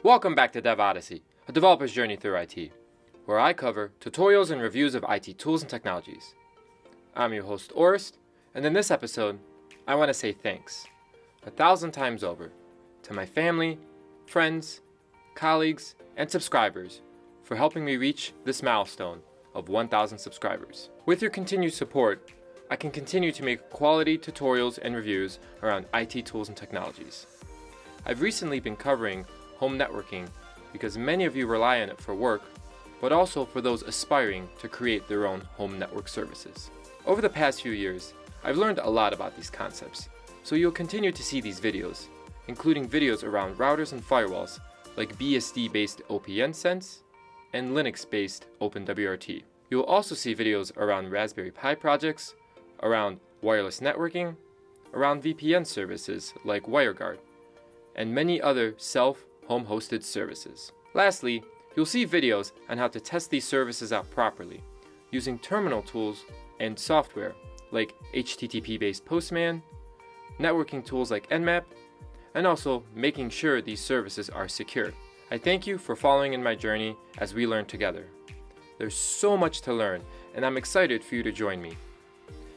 Welcome back to Dev Odyssey, a developer's journey through IT, where I cover tutorials and reviews of IT tools and technologies. I'm your host, Orest, and in this episode, I want to say thanks, 1,000 times over, to my family, friends, colleagues, and subscribers for helping me reach this milestone of 1,000 subscribers. With your continued support, I can continue to make quality tutorials and reviews around IT tools and technologies. I've recently been covering home networking because many of you rely on it for work, but also for those aspiring to create their own home network services. Over the past few years, I've learned a lot about these concepts, so you'll continue to see these videos, including videos around routers and firewalls like BSD-based OPN Sense and Linux-based OpenWRT. You'll also see videos around Raspberry Pi projects, around wireless networking, around VPN services like WireGuard, and many other home-hosted services. Lastly, you'll see videos on how to test these services out properly, using terminal tools and software like HTTP-based Postman, networking tools like Nmap, and also making sure these services are secure. I thank you for following in my journey as we learn together. There's so much to learn, and I'm excited for you to join me.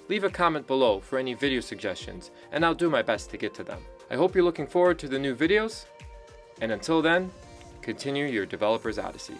Leave a comment below for any video suggestions, and I'll do my best to get to them. I hope you're looking forward to the new videos, and until then, continue your developer's odyssey.